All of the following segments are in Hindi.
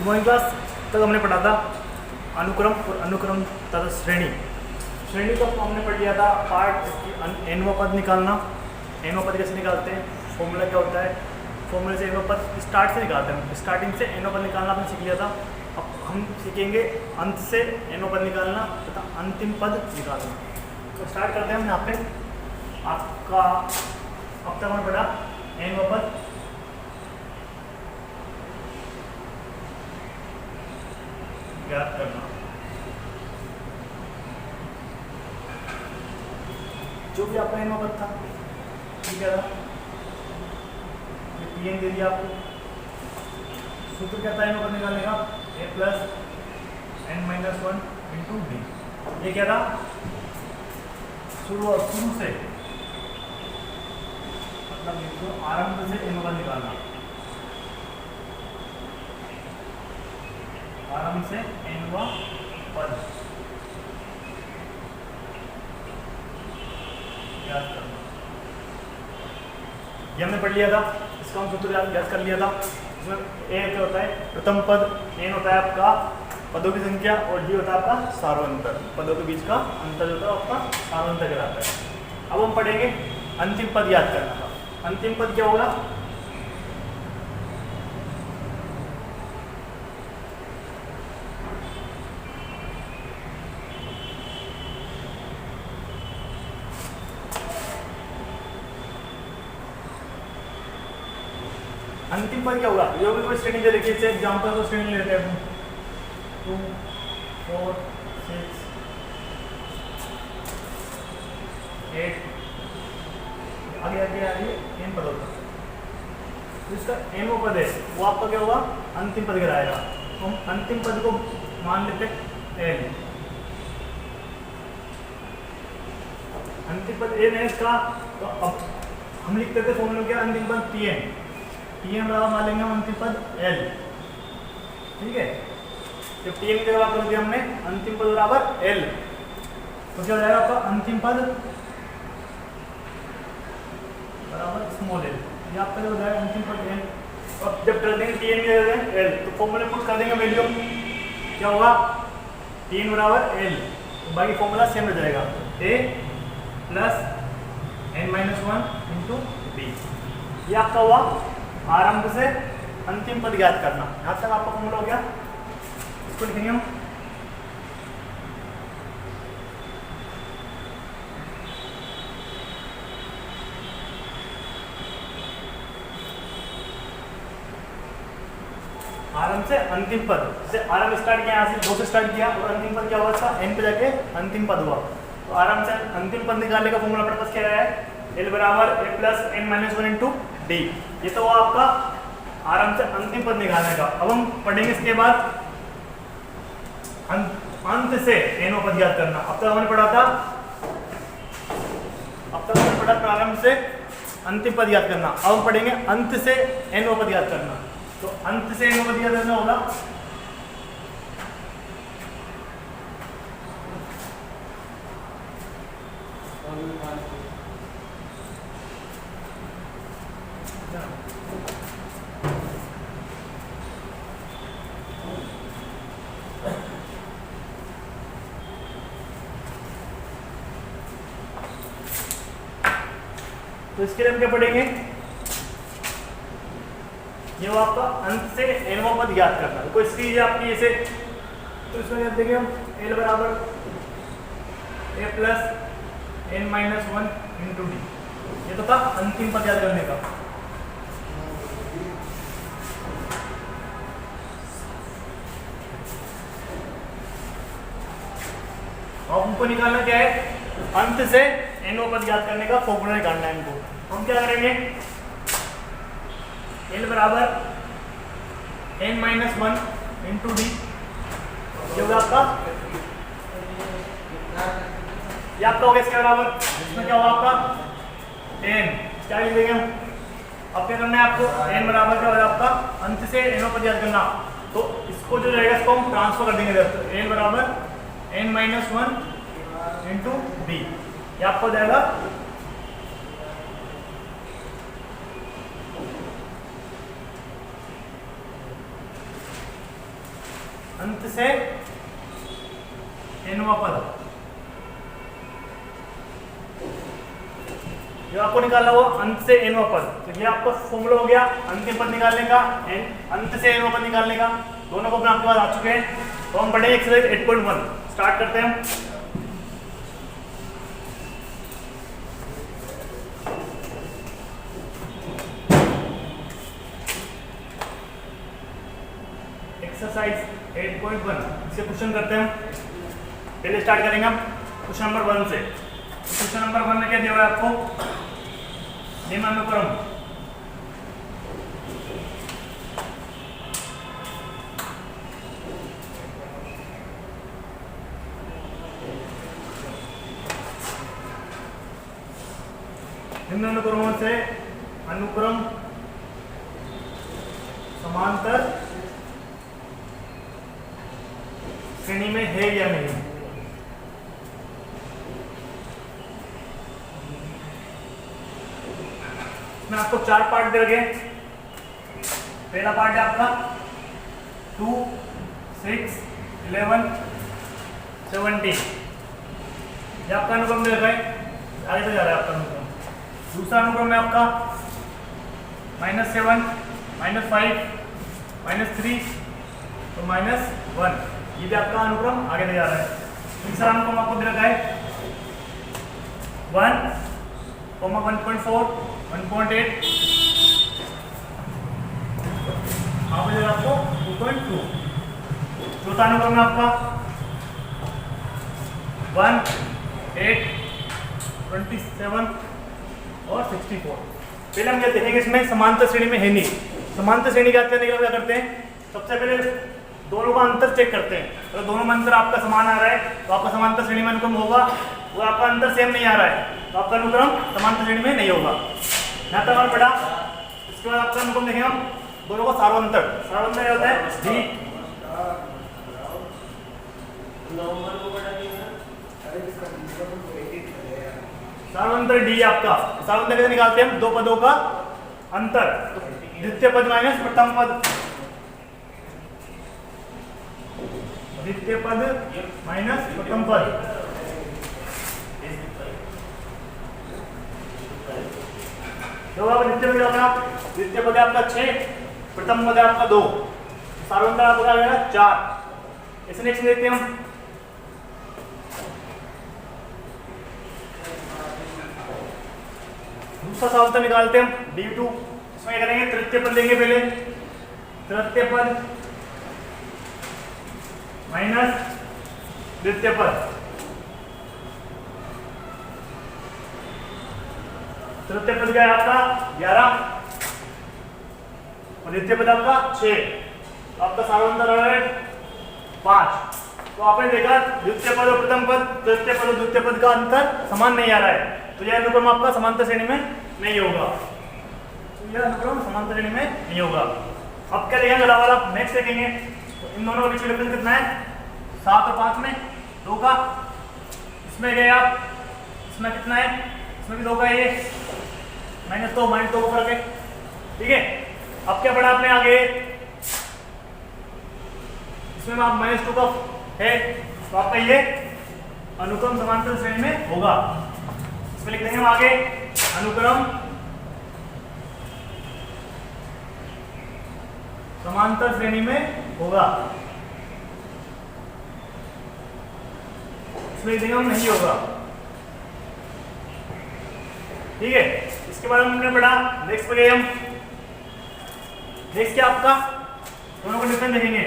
मॉर्निंग क्लास तक हमने पढ़ा था अनुक्रम और अनुक्रम तथा श्रेणी। श्रेणी को हमने पढ़ लिया था पार्ट इसकी एनवा पद निकालना। एनवा पद कैसे निकालते हैं, फॉर्मूला क्या होता है, फॉर्मूले से एनवा पद स्टार्ट से निकालते हैं। स्टार्टिंग से एनवा पद निकालना आपने सीख लिया था। अब हम सीखेंगे अंत से एनवा पद निकालना तथा अंतिम पद निकालना। तो स्टार्ट करते हैं हम यहाँ पे। आपका अब तक हमने पढ़ा एनवा पद, ज्ञात करना। जो भी आपका एनवा पद था ठीक है, ये पीएन दे दिया आपको। सूत्र क्या था एनवा पद निकालने का, a plus n minus one into D. ये क्या था, शुरू से मतलब इसको आरंभ से एनवा पद निकालना, आरंभ से एनवा पद याद करना। ये हमने पढ़ लिया था, इसका हम सूत्र याद कर लिया था। इसमें ए क्या होता है, प्रथम पद, एन होता है आपका पदों की संख्या और डी होता है आपका सार्वंतर, पदों के बीच का अंतर जो होता है आपका सार्वंतर कहलाता है। अब हम पढ़ेंगे अंतिम पद याद करना था। अंतिम पद क्या होगा, अंतिम पद क्या होगा, जो भी कोई श्रेणी दे रखी है, एग्जाम्पल को श्रेणी लेते हैं 2 4 6 8 आगे आगे आगे एन पद होता है। तो इसका एनओ पद है वो आपका क्या होगा, अंतिम पद कहलाएगा। तो हम अंतिम पद को मान लेते हैं एन। अंतिम पद एन है इसका, तो अब हम लिखते थे फॉर्मूला क्या, अंतिम पद टी एन। टी एन बराबर मान लेंगे हम अंतिम पद एल। ठीक है, जब टी एन की जगह कर दिया हमने अंतिम पद बराबर एल, तो क्या हो जाएगा आपका अंतिम पद बराबर स्मॉल एल। ये आपका जो हो जाएगा अंतिम पद एल। और जब कर देंगे टी एन की जगह एल, तो फॉर्मूले पुट कर देंगे वैल्यू, क्या होगा टी एन बराबर एल, तो बाकी फॉर्मूला सेम हो जाएगा, a plus n minus one into D. ये आपका हुआ आरंभ से अंतिम पद ज्ञात करना। यहाँ तक आपका फॉर्मूला हो गया, इसको लिखेंगे हम। आरंभ से अंतिम पद, जैसे आरंभ स्टार्ट किया यहाँ से 2 से स्टार्ट किया और अंतिम पद क्या हुआ था, एन पे जाके अंतिम पद हुआ। तो आरंभ से अंतिम पद निकालने का फॉर्मूला अपने पास क्या है, एल बराबर a plus n minus one into D. ये तो हुआ आपका आरंभ से अंतिम पद निकालने का। अब हम पढ़ेंगे इसके बाद अंत से एनओ पद याद करना। अब तक हमने पढ़ा था, प्रारंभ से अंतिम पद याद करना। अब हम पढ़ेंगे अंत से एनओ पद याद करना। तो अंत से एनओ पद याद करना होगा, तो इसके लिए हम क्या पढ़ेंगे, ये वो आपका अंत से एनवा पद याद करना है। कोई चीज आपकी ऐसे, तो इसमें याद देंगे हम एल बराबर a plus n minus one into D. ये तो था अंतिम पद याद करने का। अब हमको निकालना क्या है, अंत से एनओ पद याद करने का फॉर्मूला निकालना है इनको। हम क्या करेंगे, एल बराबर N minus one into D. ये होगा आपका, ये आपका हो गया इसके बराबर, इसमें क्या होगा आपका एन, क्या लिख देंगे हम। अब क्या करना है आपको, एन बराबर क्या होगा आपका अंत से एनओ पद याद करना। तो इसको जो रहेगा इसको हम ट्रांसफर कर देंगे, एन बराबर N minus one into D. ये आपको जाएगा अंत से nवां पद, जो आपको निकालना हो अंत से nवां पद। तो ये आपका फॉर्मूला हो गया अंतिम पद निकालने का, अंत से nवां पद निकालने का। दोनों को अपने आपके पास आ चुके हैं। तो हम पढ़ेंगे एक्सरसाइज 8.1 स्टार्ट करते हैं। एक्सरसाइज 8.1 इसे क्वेश्चन करते हैं। पहले स्टार्ट करेंगे हम क्वेश्चन नंबर 1 से। क्वेश्चन नंबर 1 में क्या दिया हुआ है आपको, निम्नानुक्रम निम्नानुक्रमों से अनुक्रम समांतर श्रेणी में है या नहीं। इसमें आपको 4 पार्ट दे रखे। पहला पार्ट है आपका 2, 6, 11, 17, ये आपका अनुक्रम दे रखा है, आगे तो जा रहा है आपका अनुक्रम। दूसरा अनुक्रम है आपका -7, -5, -3 तो -1, ये भी आपका अनुक्रम आगे ले जा रहा है। तीसरा अनुक्रम आपको दे रखा है 1, 1.4, 1.8, यहाँ पे आपको 2.2। चौथा अनुक्रम है आपका 1, 8, 27 और 64। पहले हम ये देखेंगे इसमें समांतर श्रेणी में है नहीं। समांतर श्रेणी का करने के लिए क्या करते हैं, सबसे पहले दोनों का अंतर चेक करते हैं। अगर तो दोनों में अंतर आपका समान आ रहा है तो आपका समांतर श्रेणी में अनुक्रम होगा। वो आपका अंतर सेम नहीं आ रहा है तो आपका अनुक्रम समांतर श्रेणी में नहीं होगा। यहाँ तक हमारा पढ़ा। इसके बाद आपका अनुक्रम देखेंगे हम दोनों का सार्वंतर। सार्वंतर क्या होता है, डी सार्वंतर डी आपका। सार्वंतर कैसे निकालते हैं हम, दो पदों का अंतर, द्वितीय पद माइनस प्रथम पद, द्वितीय पद माइनस प्रथम पद। जो आप द्वितीय पद अपना, द्वितीय पद है आपका 6, प्रथम पद है आपका 2, सार्वंतर आपका आ गया 4। इसे नेक्स्ट देखते हैं हम। दूसरा सार्वंतर निकालते हैं हम D2। इसमें क्या करेंगे, तृतीय पद लेंगे पहले, तृतीय पद माइनस द्वितीय पद। तृतीय पद क्या है आपका 11 और द्वितीय पद आपका 6, तो आपका सार्वंतर आ रहा है 5। तो आपने देखा द्वितीय पद और प्रथम पद, तृतीय पद और द्वितीय पद का अंतर समान नहीं आ रहा है, तो यह अनुक्रम आपका समांतर श्रेणी में नहीं होगा। तो यह अनुक्रम समांतर श्रेणी में नहीं होगा। अब क्या देखेंगे, अगला वाला नेक्स्ट देखेंगे। तो इन दोनों का बीच में डिफरेंस कितना है, 7 और 5 में 2 का। इसमें गए आप, इसमें कितना है, इसमें भी 2 का, ये -2 का फर्क है। ठीक है, अब क्या पढ़ा आपने आगे, इसमें आप -2 का है तो आपका ये अनुक्रम समांतर श्रेणी में होगा। इसमें लिख देंगे हम आगे, अनुक्रम समांतर श्रेणी में होगा। इसमें लिख देंगे हम नहीं होगा। ठीक है, इसके बाद हमने पढ़ा, नेक्स्ट पे गए हम। नेक्स्ट क्या आपका, दोनों को डिफरेंस देखेंगे।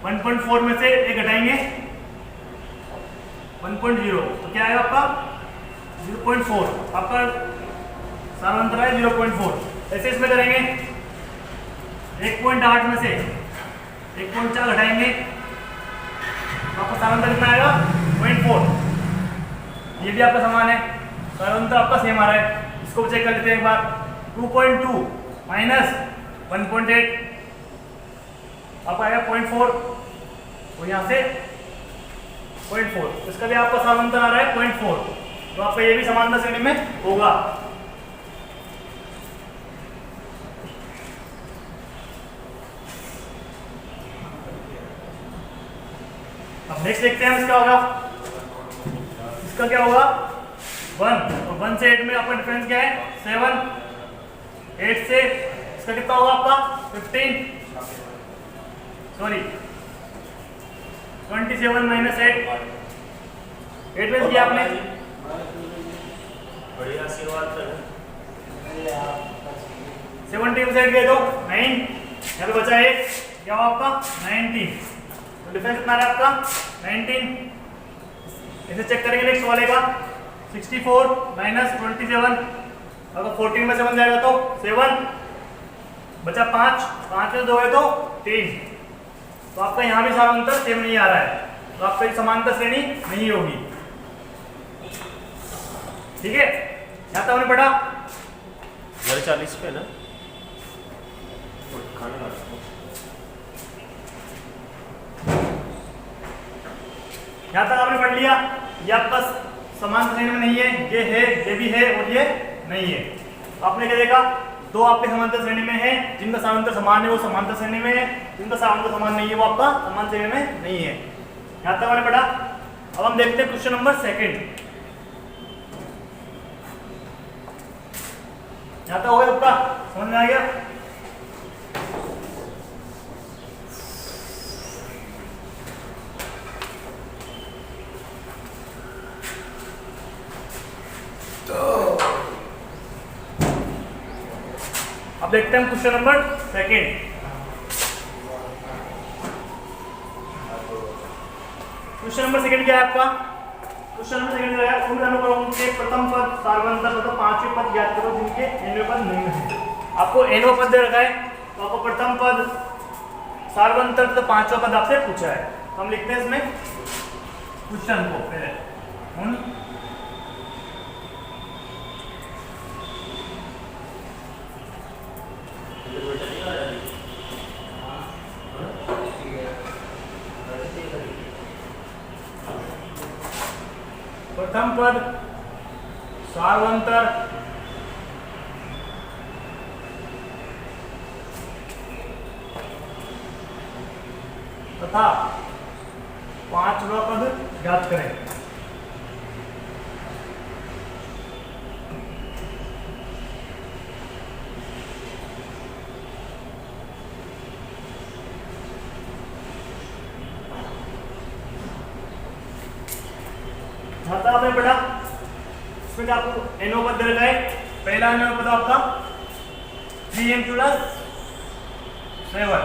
1.4 में से एक घटाएंगे 1.0, तो क्या आएगा आपका 0.4, आपका सार्वंतर है 0.4। ऐसे इसमें करेंगे 1.8 में से 1.4 घटाएंगे तो आपका सार्वंतर कितना आएगा 0.4। ये भी आपका समान है, सार्वंतर आपका सेम आ रहा है। इसको चेक कर लेते हैं एक बार। 2.2 माइनस 1.8 आपका आएगा 0.4 और यहाँ से 0.4, इसका भी आपका सार्वंतर आ रहा है 0.4, तो आपका ये भी समांतर श्रेणी में होगा। नेक्स्ट देखते हैं इसका होगा, इसका क्या होगा 1, और 1 से 8 में आपका डिफरेंस क्या है 7, 8 से इसका कितना होगा आपका 15, सॉरी 27 माइनस 8 में किया आपने, बढ़िया आशीर्वाद कर 17 से 8 गए तो 9, यहाँ पे बचा 1, क्या हुआ आपका 19, तो डिफरेंस कितना है आपका 19, इसे चेक करेंगे नेक्स्ट वाले का 64 माइनस 27, अगर 14 में 7 जाएगा तो 7, बचा 5, 5 में 2 है तो 3, तो आपका यहाँ भी समांतर सेम नहीं आ रहा है, तो आपका ये समांतर श्रेणी नहीं होगी। ठीक है, यहाँ तक हमने पढ़ा 40 पे ना खाने वाला। यहाँ तक आपने पढ़ लिया, ये आपका समान श्रेणी में नहीं है, ये भी है और ये नहीं है। आपने क्या देखा, दो आपके समांतर श्रेणी में है, जिनका समांतर समान है वो समांतर श्रेणी में है, जिनका समांतर समान नहीं है वो आपका समान श्रेणी में नहीं है। यहाँ तक हमने पढ़ा। अब हम देखते हैं क्वेश्चन नंबर 2। यहाँ तक हो गया आपका, समझ में आ गया। अब देखते हैं क्वेश्चन नंबर 2। क्वेश्चन नंबर 2 क्या है आपका, क्वेश्चन नंबर 2 क्या है, उन अनुक्रमों के प्रथम पद सार्वंतर तथा पांचवें पद ज्ञात करो जिनके nवें पद निम्न है। आपको nवां पद दे रखा है, तो आपको प्रथम पद सार्वंतर तथा पांचवा पद आपसे पूछा है, तो हम लिखते हैं इसमें क्वेश्चन को पहले उन प्रथम पद सार्वंतर तथा पांचवा पद ज्ञात करें। आपने पढ़ा, इसमें आपको nवां पद दे रखा है, पहला nवां पद आपका 3m + 7,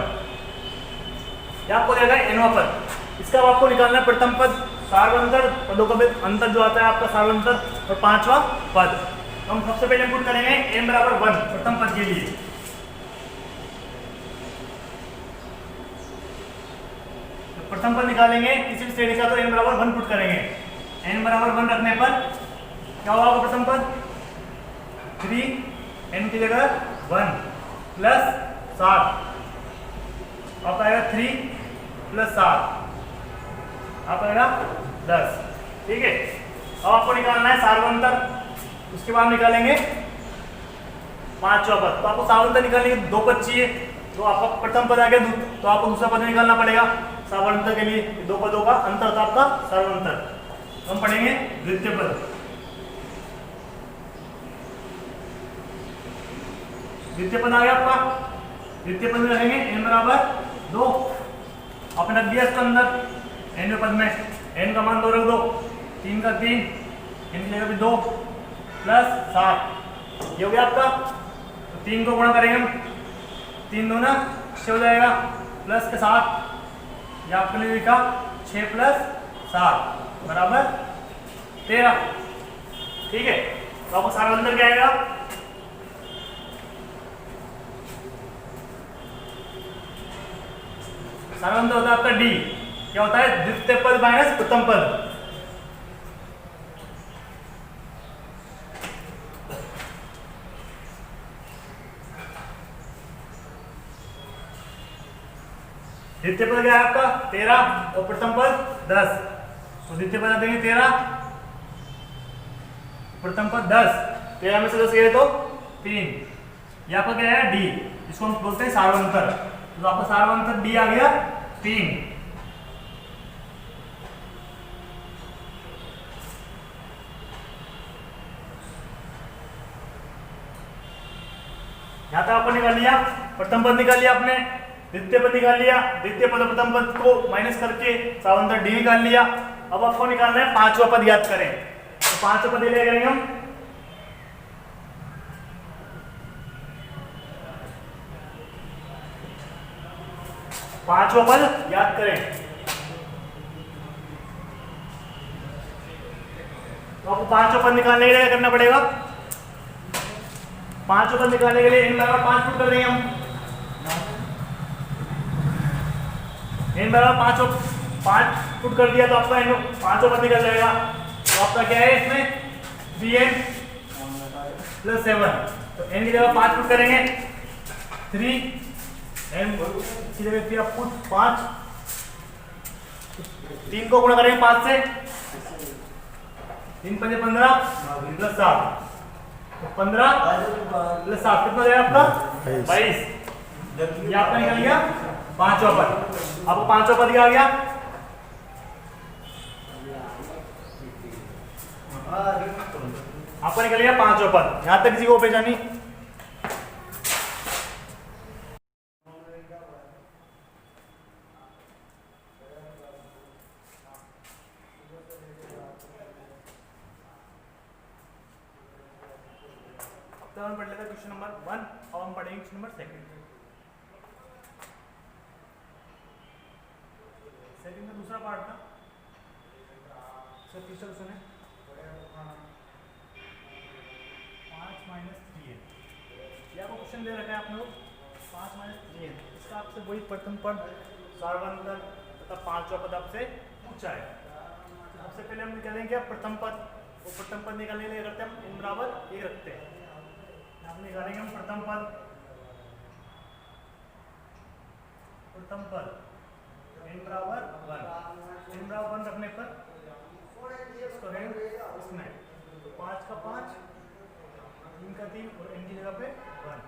यह आपको दे रखा है nवां पद। इसका अब आपको निकालना है प्रथम पद सार्वंतर, पदों का अंतर जो आता है आपका सार्वंतर, और पांचवा पद। तो हम सबसे पहले इनपुट करेंगे m = 1 प्रथम पद के लिए। तो प्रथम पद निकालेंगे किसी भी श्रेणी का, तो m = 1 पुट करेंगे। n = 1 रखने पर क्या होगा प्रथम पद 3 n की जगह 1 प्लस 7, आप आएगा 3 + 7, आप आएगा 10। ठीक है, अब आपको निकालना है सार्वंतर, उसके बाद निकालेंगे पांचवा पद। तो आपको सार्वंतर निकालने के दो पद चाहिए, तो आपका प्रथम पद आ गया, तो आपको दूसरा पद निकालना पड़ेगा सार्वंतर के लिए। दो पदों का अंतर था आपका सार्वंतर। हम पढ़ेंगे द्वितीय पद। द्वितीय पद आ गया आपका, द्वितीय पद में रखेंगे n = 2, आपने रख दिया इसके अंदर nवें पद में n का मान 2 रख दो, 3 का 3, n की जगह भी 2 प्लस 7, ये हो गया आपका। तो 3 को गुणा करेंगे हम, 3 दूना 6 हो जाएगा, प्लस के 7, ये आपके लिए लिखा 6 + 7 बराबर 13। ठीक है, तो आपको सार्वंतर क्या आएगा, सार्वंतर होता है आपका D, क्या होता है द्वितीय पद माइनस प्रथम पद। द्वितीय पद क्या है आपका 13 और प्रथम पद 10, तो द्वितीय पद देंगे 13, प्रथम पद 10, 13 में से 10 गए तो 3, यहाँ पर क्या है D, इसको हम बोलते हैं सार्वंतर। तो आपका सार्वंतर D आ गया 3। यहाँ तक आपको निकाल लिया, प्रथम पद निकाल लिया आपने, द्वितीय पद निकाल लिया, द्वितीय पद और प्रथम पद को माइनस करके सावंतर डी निकाल लिया। अब आपको निकालना है पांचवा पद, याद करें तो पांचवा पद ले करेंगे हम, पांचवा पद याद करें। तो आपको पांचवा पद निकालने के लिए क्या करना पड़ेगा, पांचवा पद निकालने के लिए n बराबर 5 पुट कर देंगे हम, n बराबर 5 पुट कर दिया तो आपका n पांचवा पद निकल जाएगा। तो आपका क्या है इसमें 3n + 7, तो n की जगह 5 पुट करेंगे, 3n की जगह फिर आप पुट 5, 3 को गुणा करेंगे 5 से, 3 × 5 = 15 + 7, तो 15 + 7 कितना जाएगा आपका 22। ये आपका निकल गया पांचवा पद। आपको पांचवा पद क्या आ गया, आपको निकल गया पांचवा पद। यहां तक किसी को परेशानी, तो हम पढ़ लेते हैं क्वेश्चन नंबर 1, अब हम पढ़ेंगे क्वेश्चन नंबर 2। सेकंड का दूसरा पार्ट था, सर तीसरा क्वेश्चन है 5 - 3n। ये आपको क्वेश्चन दे रखा है आप लोग 5 - 3n, इसका आपसे वही प्रथम पद, सार्वंतर तथा पांचवा पद आपसे पूछा है। सबसे पहले हम निकालेंगे क्या प्रथम पद, वो प्रथम पद निकालने के लिए करते हैं हम n बराबर 1 रखते हैं। आप निकालेंगे हम प्रथम पद, प्रथम पद n बराबर 1, n बराबर 1 रखने पर इसको है इसमें 5 का 5, 3 का 3 और n की जगह पे 1,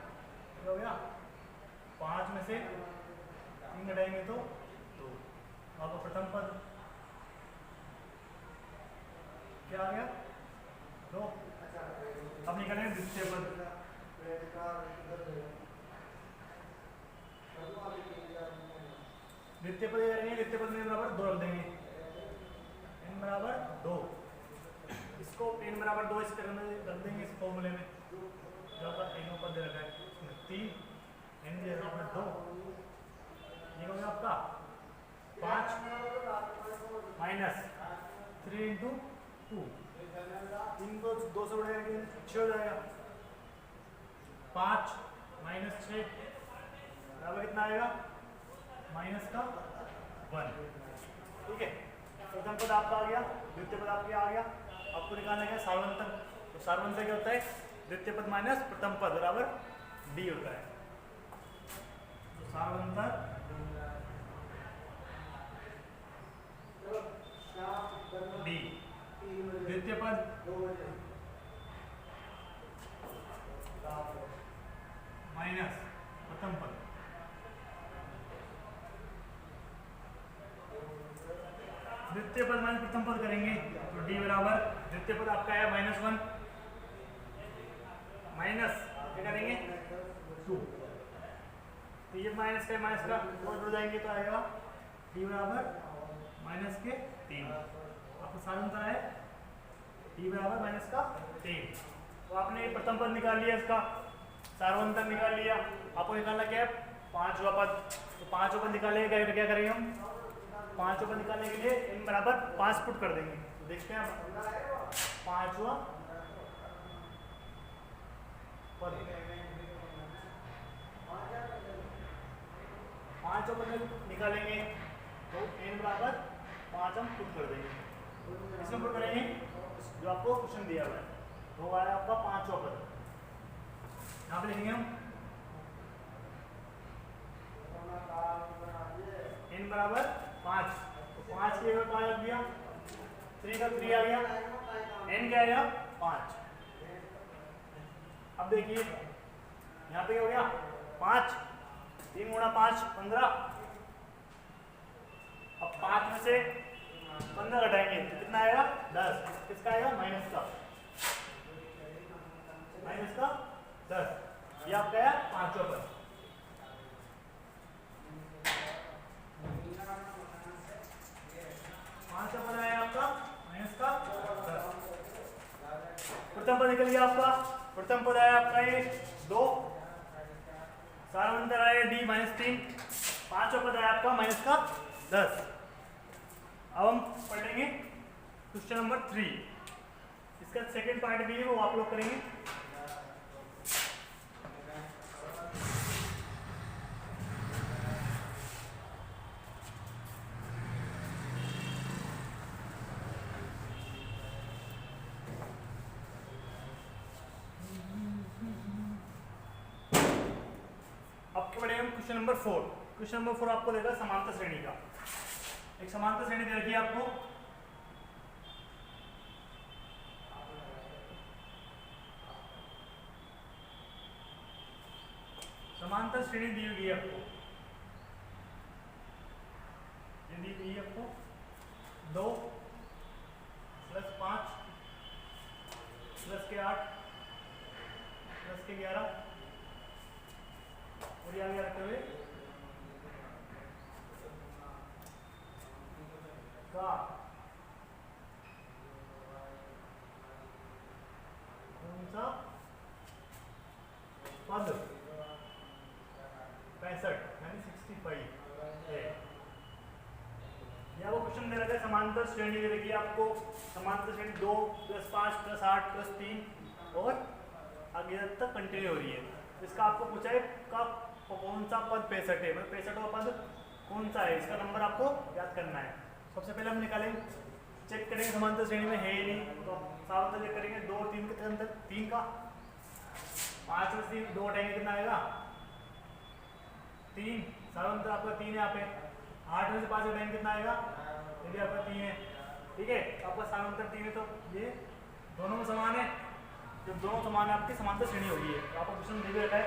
क्या हो गया 5 में से 3 घटाएंगे तो 2, आपका प्रथम पद क्या आ गया 2। अब निकालेंगे द्वितीय पद, द्वितीय पद करेंगे, द्वितीय पद में बराबर 2 रख देंगे, n बराबर 2, इसको n बराबर 2 इस तरह में रख देंगे इस फॉर्मूले में, जहाँ पर n पद दे रखा है इसमें 3, n की जगह में 2, ये हो गया आपका 5 - 3 × 2, 3 को 2 से उड़ाएंगे 6 हो जाएगा, 5 - 6 बराबर कितना आएगा -1। ठीक है, प्रथम पद आपका आ गया, द्वितीय पद आपका आ गया। आपको निकालना है सार्वंतर, तो सार्वंतर क्या होता है द्वितीय पद माइनस प्रथम पद बराबर d होता है। तो सार्वंतर d, द्वितीय पद माइनस प्रथम पद, द्वितीय पद माइनस प्रथम पद करेंगे तो d बराबर, द्वितीय पद आपका है -1 माइनस क्या करेंगे 2, तो ये माइनस का माइनस का जोड़ जाएंगे तो आएगा d बराबर -3। आपका साधारणतः है d बराबर -3। तो आपने प्रथम पद निकाल लिया, इसका सार्वंतर निकाल लिया। आपको निकालना क्या है पांचवा पद, तो पांचवा पद निकालने के क्या करेंगे हम, पांचवा पद निकालने के लिए n बराबर 5 पुट कर देंगे। तो देखते हैं आप पांचवा पद, पांचवा पद निकालेंगे तो n बराबर 5 हम पुट कर देंगे, इसमें पुट करेंगे जो आपको क्वेश्चन दिया हुआ है, तो आया आपका पांचवा पद। यहाँ पे लिखेंगे हम n बराबर 5, तो 5 की जगह 5 रख दिया, 3 का 3 आ गया, n क्या आएगा 5। अब देखिए यहाँ पे क्या हो गया 5, 3 × 5 15, अब 5 में से 15 घटाएंगे तो कितना आएगा 10, किसका आएगा माइनस का 10। ये आपका है पांचवा पद। पांचवा पद आया आपका माइनस का 10। प्रथम पद निकल गया आपका। प्रथम पद आया आपका ये 2, सारांतर आया डी -3, पांचवा पद आया आपका माइनस का 10। अब हम पढ़ेंगे क्वेश्चन नंबर 3। इसका सेकंड पार्ट भी है, वो आप लोग करेंगे। आपके पढ़ेंगे हम क्वेश्चन नंबर 4। क्वेश्चन नंबर 4 आपको देगा समांतर श्रेणी का। एक समांतर श्रेणी दे रखी है आपको। समांतर श्रेणी दी हुई है आपको, ये दी हुई है आपको 2 + 5 + के 8 + के 11 और ये आगे रखते हुए का कौन सा पद 65 यानी 65 है। यह वो क्वेश्चन दे रखा है, समांतर श्रेणी दे रखी है आपको। समांतर श्रेणी 2 + 5 + 8 + 3 और आगे तक कंटिन्यू हो रही है। इसका आपको पूछा है का कौन सा पद 65 है, मतलब 65वां पद कौन सा है, इसका नंबर आपको याद करना है। सबसे पहले हम निकालेंगे, चेक करेंगे समांतर श्रेणी में है ही नहीं, तो सावधान चेक करेंगे। 2 और 3 के अंतर 3 का, 5 + 3 2 हटाएंगे कितना आएगा 3। सावधान आपका 3 है यहाँ पे। 8 में से 5 हटाएंगे कितना आएगा, ये भी आपका 3 है। ठीक है, आपका समांतर 3 है तो ये दोनों में समान है। जब दोनों समान है आपकी समांतर श्रेणी होगी है। तो आपको क्वेश्चन दे भी रखा है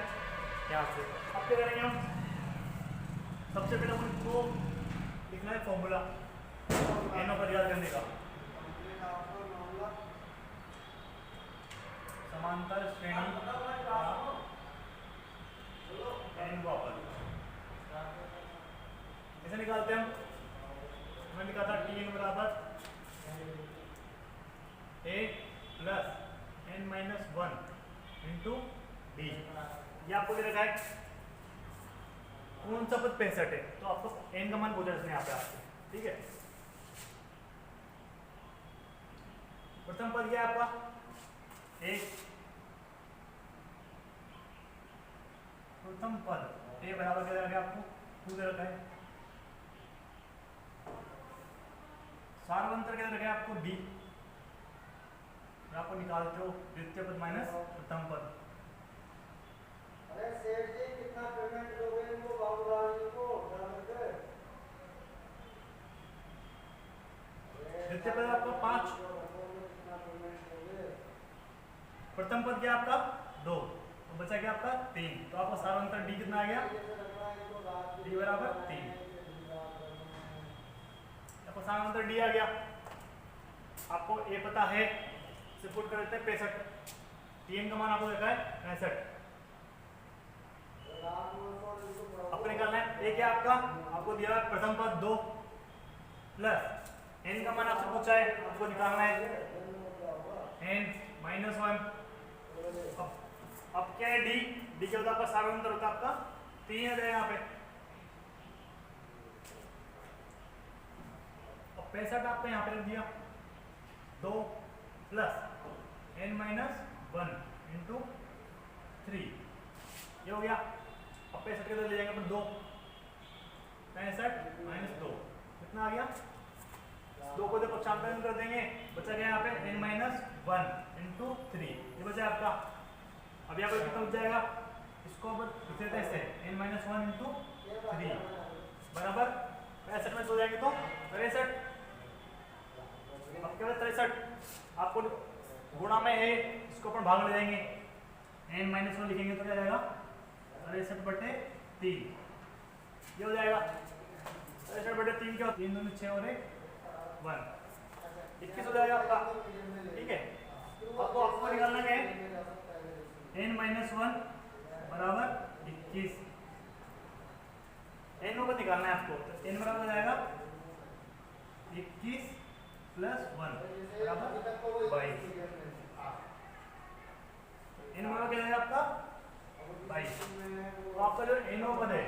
यहाँ से। अब क्या करेंगे हम, सबसे पहले अपन को लिखना है फॉर्मूला एनो पर याद करने का। समांतर श्रेणी एन पद ऐसे निकालते हैं हम। हमने लिखा था Tn बराबर a + n - 1 × d। ये आपको दे रखा है कौन सा पद 65 है, तो आपको n का मान पूछा इसने यहाँ पे आपसे। ठीक है, प्रथम पद क्या है आपका 1। प्रथम पद a बराबर क्या दे रखा है आपको 2 दे रखा है। सार्वंतर क्या दे रखा है आपको d, आपको निकालते हो द्वितीय पद माइनस प्रथम पद। अरे सेठ जी कितना पेमेंट दोगे इनको बाबूलाल जी को? द्वितीय पद आपका 5, प्रथम पद क्या आपका 2, तो बचा क्या आपका 3। तो आपका सार्वंतर d कितना आ गया, d बराबर 3। आपको सार्वंतर d आ गया। आपको a पता है, इसे पुट कर देते हैं 65। Tn का मान आपको देखा है 65। आपको निकालना है a क्या आपका, आपको दिया है प्रथम पद 2 प्लस n का मान आपसे पूछा है, आपको निकालना है n - 1। अब क्या है d क्या होता है आपका सार्वंतर होता है आपका 3 आ जाएगा यहाँ पे। अब 65 आपको यहाँ पे रख दिया 2 + n - 1 × 3, ये हो गया। अब 65 के अंदर ले जाएंगे अपन 2, 65 - 2 कितना आ गया, 2 को देखो पक्षांतरण कर देंगे, बचा गया यहाँ पे n - 1 × 3, ये बचा आपका। अब यहाँ पर कितना बच जाएगा, इसको अब लिख देते हैं ऐसे n - 1 × 3 बराबर 65 में 2 जाएंगे तो 63। अब क्या 63 आपको गुणा में है, इसको अपन भाग ले जाएंगे, n - 1 लिखेंगे तो क्या जाएगा 63/3, ये हो जाएगा 63/3 क्या, 3 दूनी 6 और 1 21 हो जाएगा आपका। ठीक है, आपको निकालना है n - 1 = 21 n ऊपर निकालना है आपको, तो n बराबर हो जाएगा 21 प्लस 1 बराबर 22। n बराबर क्या जाएगा आपका 22। तो आपका जो n पद है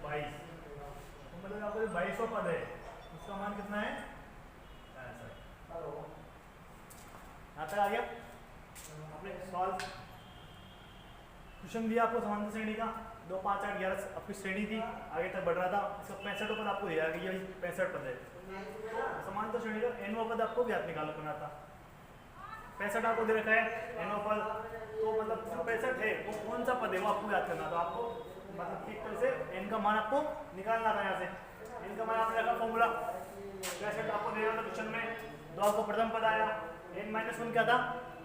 22, तो मतलब आपका जो 22वां पद है उसका मान कितना है 65। यहाँ तक आ गया। आपने सॉल्व क्वेश्चन दिया आपको समांतर श्रेणी का 2 5 8 11 आपकी श्रेणी थी, आगे तक बढ़ रहा था। इसका 65 पद आपको दिया गया, ये 65 पद है। समांतर श्रेणी का n पद आपको ज्ञात निकालना करना था। 65 आपको दे रखा है n पद, तो मतलब जो 65 है वो कौन सा पद है वो आपको याद करना था। आपको मतलब एक तरह से n का मान आपको निकालना था। यहाँ से n का मान आपने रखा फॉर्मूला 65 आपको दे रहा था क्वेश्चन में। 2 आपको प्रथम पद आया, n-1 क्या था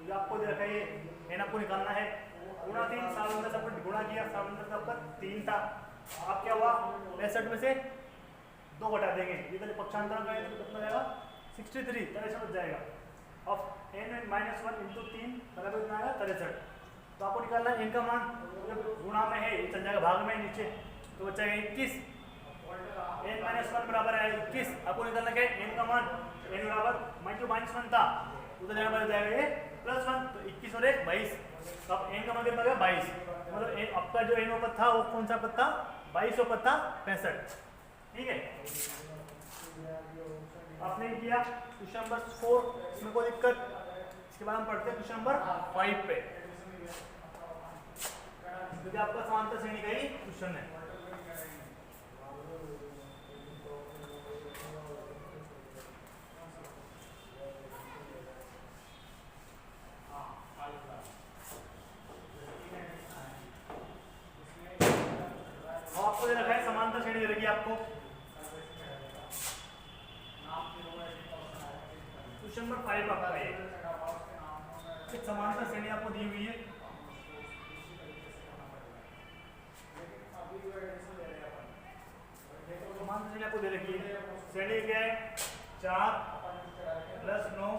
ये आपको दे रखा है, ये n आपको निकालना है। गुणा 3, 7 अंदर से अपन गुणा किया, 7 अंदर से आपका 3 था। अब क्या हुआ 65 में से 2 घटा देंगे, ये तो पक्षांतर का है तो कितना जाएगा 63, 63 बच जाएगा। अब n-1 इंटू 3 बराबर कितना आएगा 63। तो आपको निकालना है n का मान, जब गुणा में है ये चल जाएगा भाग में नीचे, तो बच जाएगा 21। n-1 बराबर है 21, आपको निकालना क्या है n का मान, n बराबर -1 था उधर जगह बदल जाएगा ये +1, तो 21 और 1 22। तो अब n का मान कितना गया 22, मतलब आपका जो n पद था वो कौन सा पद था 22वां पद था 65। ठीक है, आपने किया क्वेश्चन नंबर 4, इसमें कोई दिक्कत। इसके बाद हम पढ़ते हैं क्वेश्चन नंबर 5 पे, क्योंकि आपका समांतर श्रेणी का ही क्वेश्चन है। आपको दे रखा है समांतर श्रेणी दे रखी है आपको। क्वेश्चन नंबर 5 आपका है, एक समांतर श्रेणी आपको दी हुई है। समांतर श्रेणी आपको दे रखी है, श्रेणी क्या है 4 + 9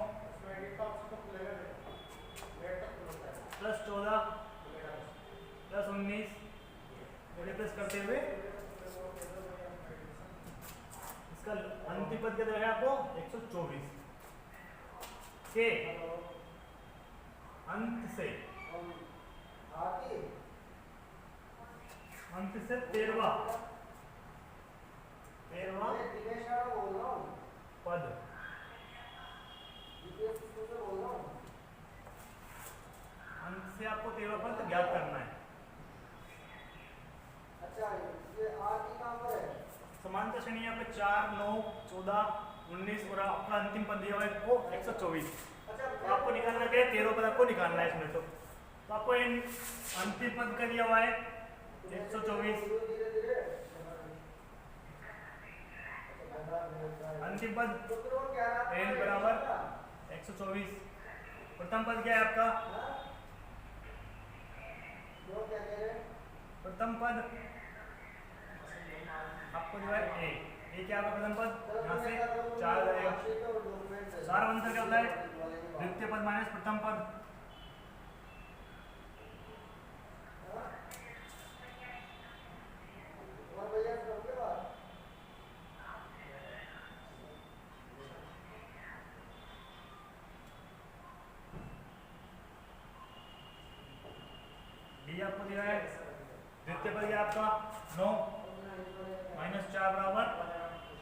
+ 14 + 19 प्लस करते हुए इसका अंतिम पद क्या देगा आपको 124 के अंत से 13वां पद अंत से आपको 13वां पद ज्ञात करना है। अच्छा, ये आगे कहाँ पर है? समांतर श्रेणी यहाँ पे 4 9 14 19 और आपका अंतिम पद दिया हुआ है वो 124। तो आपको निकालना क्या है 13वां पद आपको निकालना है इसमें। तो आपको इन अंतिम पद का दिया हुआ है 124, अंतिम पद n बराबर 124। प्रथम पद क्या है आपका, प्रथम पद आपको जो है a क्या होगा प्रथम पद, यहाँ से 4 जाएगा। 4 अंतर क्या होता है द्वितीय पद माइनस प्रथम पद। d आपको दिया है द्वितीय पद क्या आपका 9 -4 बराबर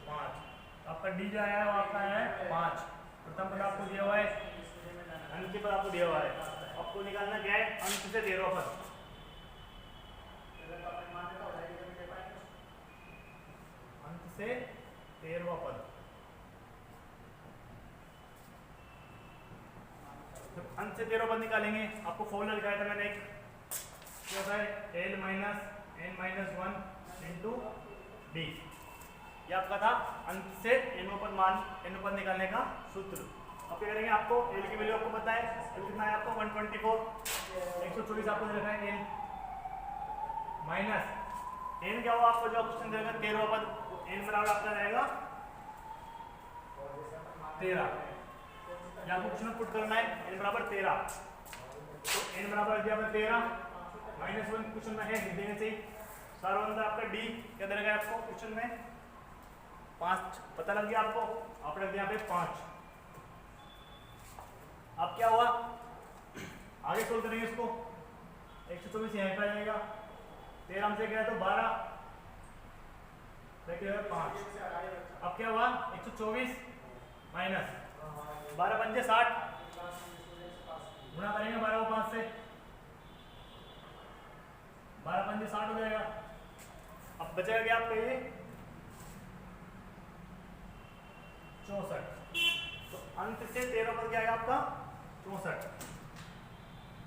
5। आपका डी जो आया है वो आपका है 5। प्रथम पद आपको दिया हुआ है, अंतिम पद आपको दिया हुआ है। आपको निकालना क्या है अंत से 13वां पद। अंत से 13वां पद, जब अंत से 13वां पद निकालेंगे आपको फॉर्मूला लिखाया था मैंने एक, क्या होता है l-n-1 इंटू डी। ये आपका था अंत से n पद निकालने का सूत्र। अब क्या करेंगे, आपको l की वैल्यू आपको पता है, l कितना है आपको 124, 124 आपको दे रखा है l माइनस n क्या हुआ आपको जो ऑप्शन देगा 13वां पद, n बराबर आपका रहेगा 13। यहाँ आपको क्वेश्चन पुट करना है n बराबर 13। तो n बराबर दिया आपने 13 -1 क्वेश्चन में है हिंदी में से सारा अंदर आपका d क्या दे रखा है आपको क्वेश्चन में 5 पता लग गया आपको, आप रख दिया यहाँ पे 5। अब क्या हुआ आगे सोल्व करेंगे इसको, 124 यहाँ पे आ जाएगा, 13 हमसे गया तो 12 5। अब क्या हुआ 124 माइनस 12 पंजे 60 गुणा करेंगे 12 को 5 से, 12 पंजे 60 हो जाएगा। अब बचेगा क्या आपका ये 64, तो अंत से 13 पद क्या आएगा आपका 64,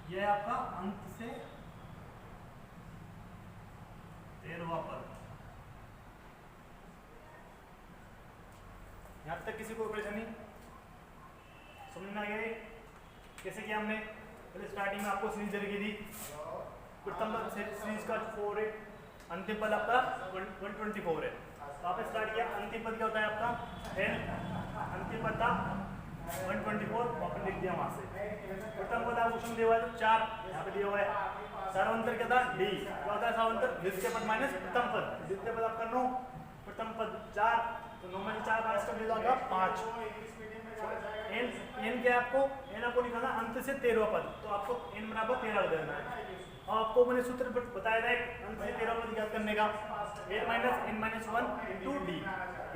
यह है आपका अंत से 13वां पद। यहां तक किसी को परेशानी समझ में आ गया? कैसे किया हमने, पहले स्टार्टिंग में आपको सीरीज जरूरी थी, प्रथम पद सीरीज का 4 है, अंतिम पद आपका 124 है। तो आपने स्टार्ट किया, अंतिम पद क्या होता है आपका 10, अंतिम पद था 124, वापस लिख दिया वहां से। प्रथम पद आप क्वेश्चन दिया हुआ है तो 4 यहाँ पे दिया हुआ है। सारांतर क्या था डी, क्या होता है सारांतर द्वितीय पद माइनस प्रथम पद, द्वितीय पद आपका 9, प्रथम पद 4, तो 9 में से 4 माइनस कर दिया 5। एन क्या है आपको, एन आपको निकालना अंत से 13वां पद, तो आपको एन बराबर 13 हो देना है। और आपको मैंने सूत्र बताया था अंत से 13वां पद ज्ञात करने का, N minus N minus 1 into D.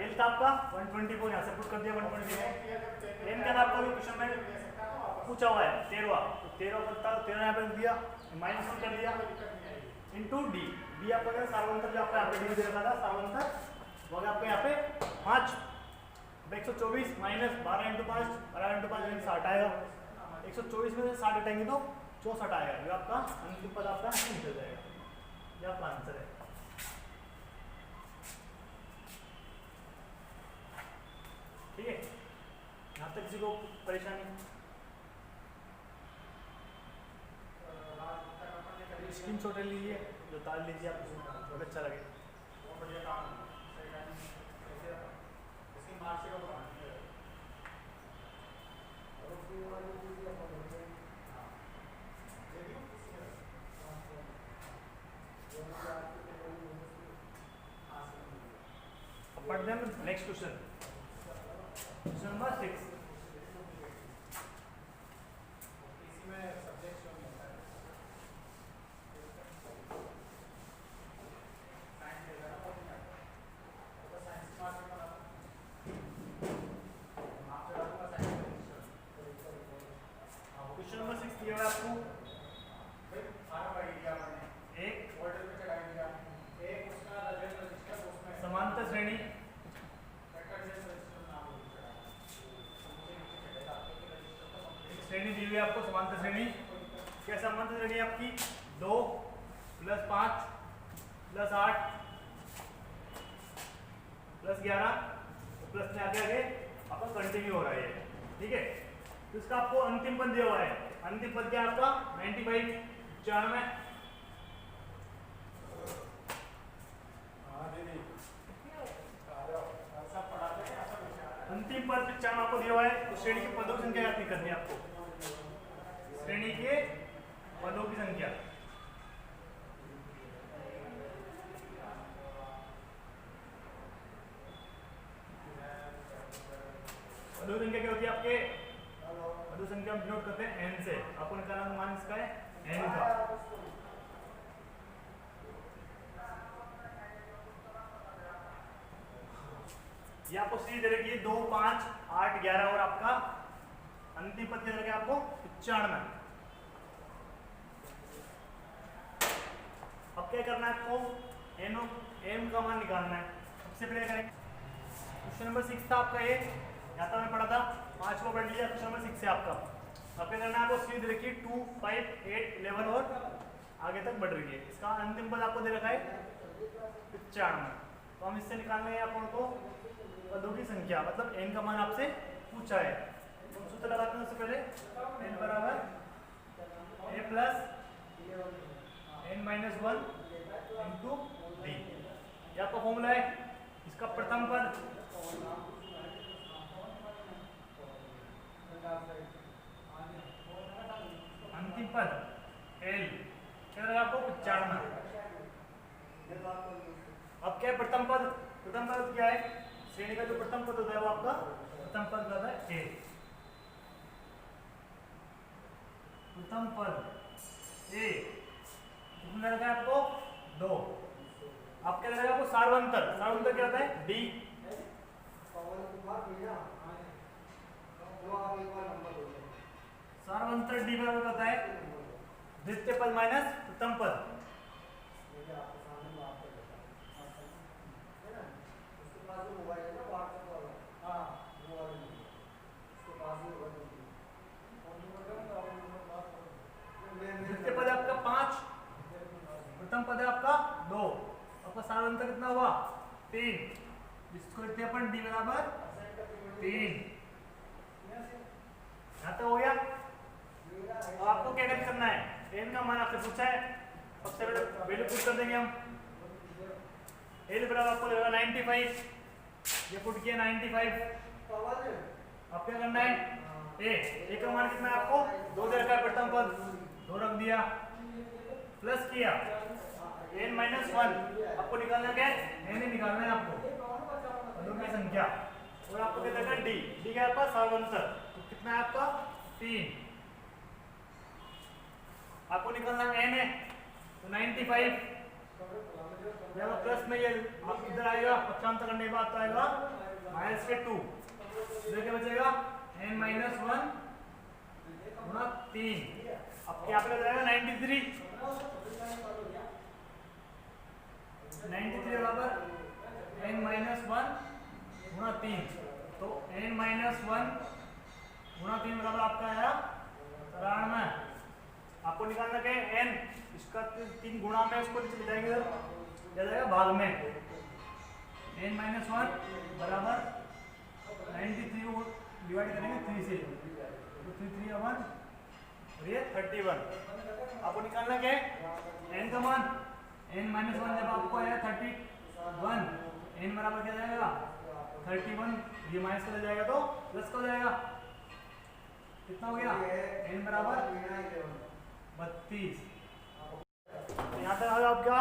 N था आपका 124, यहाँ से पुट कर दिया 124। एन क्या था आपका क्वेश्चन में पूछा हुआ है 13वां, तो 13वां पद था 13 यहाँ पे दिया, माइनस 1 कर दिया इंटू डी। डी आपका क्या सार्वंतर, जो आपका यहाँ पे डी दे रखा था सार्वंतर, वो आपको यहाँ पे 5, 124 माइनस 12 इंटू 5, 12 इंटू 5 60 आएगा, 124 में से 60 हटाएंगे तो 64 आएगा, ये आपका अंतिम पद आपका निकल जाएगा, ये आपका आंसर है। ठीक है, यहाँ तक किसी को परेशानी? स्क्रीनशॉट ले लीजिए, जो ताल लीजिए आपको बहुत अच्छा लगे। अब पढ़ते हैं next question, question number 6। Question number 6 दिया हुआ है आपको, समांतर श्रेणी, श्रेणी दी हुई है आपको समांतर श्रेणी। क्या समांतर श्रेणी आपकी 2 + 5 + 8 + 11 प्लस में आगे आपका कंटिन्यू हो रहा है, ठीक है। तो इसका आपको अंतिम पद दिया हुआ है, अंतिम पद क्या आपका 95, 94, अंतिम पद 95 आपको दिया हुआ है। तो श्रेणी के पदों की संख्या याद करनी है आपको, श्रेणी के पदों की संख्या। पदों की संख्या क्या होती है आपके, पदों संख्या हम डिनोट करते हैं n से, आपको निकालना मान इसका है n का। ये आपको सीरीज दे रखी है 2, 5, 8, 11 और आपका अंतिम पद दे रखा है आपको 95। अब क्या करना है आपको, m का मान निकालना है। सबसे पहले करेंगे क्वेश्चन नंबर 6 था आपका ये, या तो मैंने पढ़ा था 5 को पढ़ लिया, क्वेश्चन नंबर 6 है आपका। अब क्या करना है आपको, सीरीज दे रखी है 2, 5, 8, 11 और आगे तक बढ़ रही है। इसका अंतिम पद आपको दे रखा है 95। तो हम इससे निकालना है अपन को पदों की संख्या, मतलब n का मान आपसे पूछा है। तो सूत्र लगाते हैं उससे पहले, n बराबर a + n - 1 इंटू डी, ये आपका फॉर्मूला है। इसका प्रथम पद अंतिम पद एल क्या रहेगा आपको 95। अब क्या है प्रथम पद क्या है श्रेणी का जो प्रथम पद होता है वो आपका प्रथम पद होता है ए। प्रथम पद ए कितना रहेगा आपको 2। अब क्या रहेगा आपको सार्वंतर क्या होता है डी। सार्वंतर डी बराबर होता है द्वितीय पद माइनस प्रथम पद। द्वितीय पद आपका 5, प्रथम पद है आपका 2, आपका सार्वंतर कितना हुआ 3, इसको लिखते हैं अपन डी बराबर 3। यहाँ तो हो गया। अब आपको क्या करना है एन का मान आपसे पूछा है सबसे पहले वैल्यू पुट कर देंगे हम। एल बराबर आपको लगेगा 95, ये पुट किया 95। अब क्या करना है ए का मान कितना है आपको 2 दे रखा है प्रथम पद 2 रख दिया प्लस किया n माइनस 1 आपको निकालना क्या है n ही निकालना है आपको पदों की संख्या और आपको क्या करना है डी क्या है आपका सार्वंतर तो कितना है आपका 3। आपको निकालना n है तो 95 जब प्लस में ये इधर आएगा पक्षांतर करने के बाद तो आएगा माइनस के 2 इधर क्या बचेगा n माइनस 1 गुणा 3। अब क्या पे जाएगा 93 बराबर n माइनस 1 गुणा 3 तो n माइनस 1 गुणा 3 बराबर आपका आया 93। आपको निकालना क्या है n इसका 3 गुणा में उसको नीचे ले जाएंगे इधर क्या जाएगा भाग में n माइनस 1 बराबर 93 को डिवाइड करेंगे 3 से तो 3 3 1 और ये 31। आपको निकालना क्या है n का मान n माइनस 1 जब आपको आया 31 n बराबर क्या जाएगा 31 ये माइनस का जाएगा तो प्लस का हो जाएगा कितना हो गया n बराबर 32। यहाँ तक आ गया आपका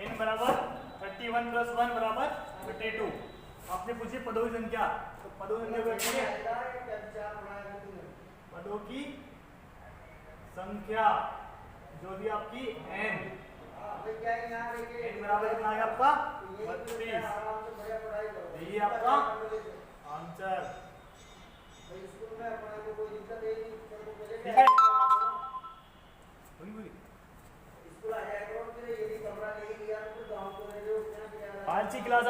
n बराबर 31 प्लस 1 बराबर 32। आपने पूछी पदों की संख्या तो पदों की संख्या पदों की संख्या जो भी आपकी n बराबर कितना आ गया आपका 32। यही आपका आंसर ठीक है। आज की क्लास